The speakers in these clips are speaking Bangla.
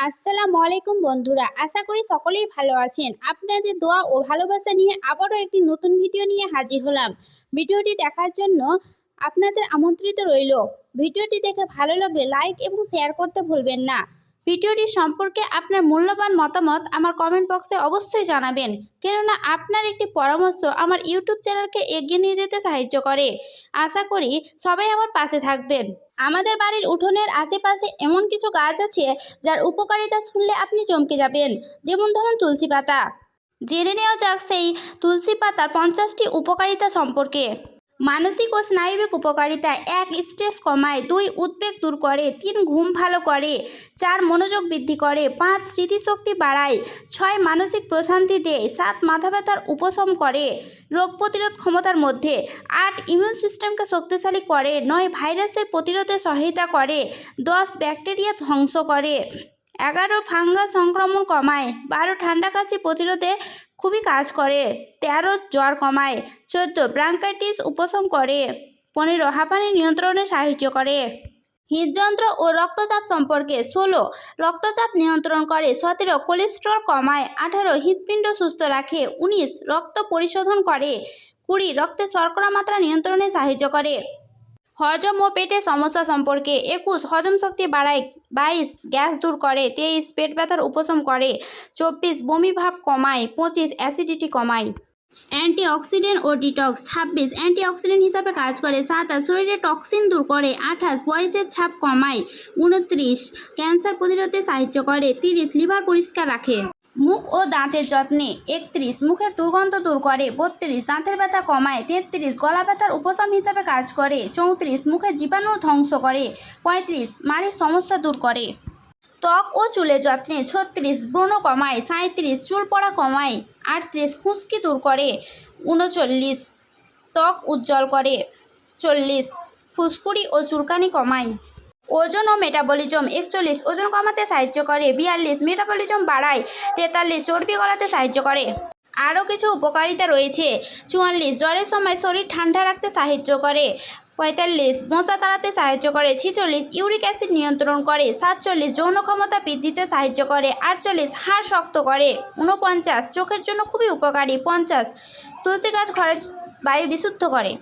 আসসালামু আলাইকুম বন্ধুরা, আশা করি সকলেই ভালো আছেন। আপনাদের দোয়া ও ভালোবাসা নিয়ে আবারও একটি নতুন ভিডিও নিয়ে হাজির হলাম। ভিডিওটি দেখার জন্য আপনাদের আমন্ত্রিত রইল। ভিডিওটি দেখে ভালো লাগলে লাইক এবং শেয়ার করতে ভুলবেন না। ভিডিওটি সম্পর্কে আপনার মূল্যবান মতামত আমার কমেন্ট বক্সে অবশ্যই জানাবেন, কেননা আপনার একটি পরামর্শ আমার ইউটিউব চ্যানেলকে এগিয়ে নিয়ে যেতে সাহায্য করে। আশা করি সবাই আমার পাশে থাকবেন। আমাদের বাড়ির উঠোনের আশেপাশে এমন কিছু গাছ আছে যার উপকারিতা শুনলে আপনি চমকে যাবেন। যেমন ধরুন তুলসী পাতা। জেনে নেওয়া যাক সেই তুলসী পাতার 50টি উপকারিতা সম্পর্কে। মানসিক ও স্নায়বিক উপকারিতা: 1. স্ট্রেস কমায়, 2. উদ্বেগ দূর করে, 3. ঘুম ভালো করে, 4. মনোযোগ বৃদ্ধি করে, 5. স্মৃতিশক্তি বাড়ায়, 6. মানসিক প্রশান্তি দেয়, 7. মাথা ব্যথার উপশম করে, রোগ প্রতিরোধ ক্ষমতার মধ্যে, 8. ইমিউন সিস্টেমকে শক্তিশালী করে, 9. ভাইরাসের প্রতিরোধে সহায়তা করে, 10. ব্যাকটেরিয়া ধ্বংস করে, 11. ফাঙ্গাস সংক্রমণ কমায়, 12. ঠান্ডা কাশি প্রতিরোধে খুবই কাজ করে, 13. জ্বর কমায়, 14. ব্রঙ্কাইটিস উপশম করে, 15. হাঁপানি নিয়ন্ত্রণে সাহায্য করে। হৃদযন্ত্র ও রক্তচাপ সম্পর্কে: 16. রক্তচাপ নিয়ন্ত্রণ করে, 17. কোলেস্টেরল কমায়, 18. হৃৎপিণ্ড সুস্থ রাখে, 19. রক্ত পরিশোধন করে, 20. রক্তে শর্করা মাত্রা নিয়ন্ত্রণে সাহায্য করে। হজম ও পেটের সমস্যা সম্পর্কে: 21. হজম শক্তি বাড়ায়, 22. গ্যাস দূর করে, 23. পেট ব্যথার উপশম করে, 24. বমি ভাব কমায়, 25. অ্যাসিডিটি কমায়। অ্যান্টিঅক্সিডেন্ট ও ডিটক্স: 26. অ্যান্টিঅক্সিডেন্ট হিসাবে কাজ করে, 27. শরীরে টক্সিন দূর করে, 28. বয়সের ছাপ কমায়, 29. ক্যান্সার প্রতিরোধে সাহায্য করে, 30. লিভার পরিষ্কার রাখে। মুখ ও দাঁতের যত্নে: 31. মুখের দুর্গন্ধ দূর করে, 32. দাঁতের ব্যথা কমায়, 33. গলা ব্যথার উপশম হিসাবে কাজ করে, 34. মুখের জীবাণু ধ্বংস করে, 35. মাড়ির সমস্যা দূর করে। ত্বক ও চুলের যত্নে: 36. ব্রণ কমায়, 37. চুল পড়া কমায়, 38. খুশকি দূর করে, 39. ত্বক উজ্জ্বল করে, 40. ফুসকুড়ি ও চুলকানি কমায়। ওজন ও মেটাবলিজম: 41. ওজন কমাতে সাহায্য করে, 42. মেটাবলিজম বাড়ায়, 43. চর্বি গলাতে সাহায্য করে। আরও কিছু উপকারিতা রয়েছে: 44. জ্বরের সময় শরীর ঠান্ডা রাখতে সাহায্য করে, 45. মশা তাড়াতে সাহায্য করে, 46. ইউরিক অ্যাসিড নিয়ন্ত্রণ করে, 47. যৌন ক্ষমতা বৃদ্ধিতে সাহায্য করে, 48. হাড় শক্ত করে, 49. চোখের জন্য খুবই উপকারী, 50. তুলসী গাছ ঘরের বায়ু বিশুদ্ধ করে।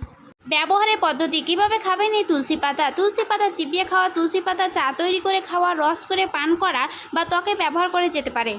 ব্যবহারের পদ্ধতি: কিভাবে খাবেন এই তুলসী পাতা? তুলসী পাতা চিবিয়ে খাওয়া, তুলসী পাতা চা তৈরি করে খাওয়া, রস করে পান করা বা ত্বকে ব্যবহার করে যেতে পারে।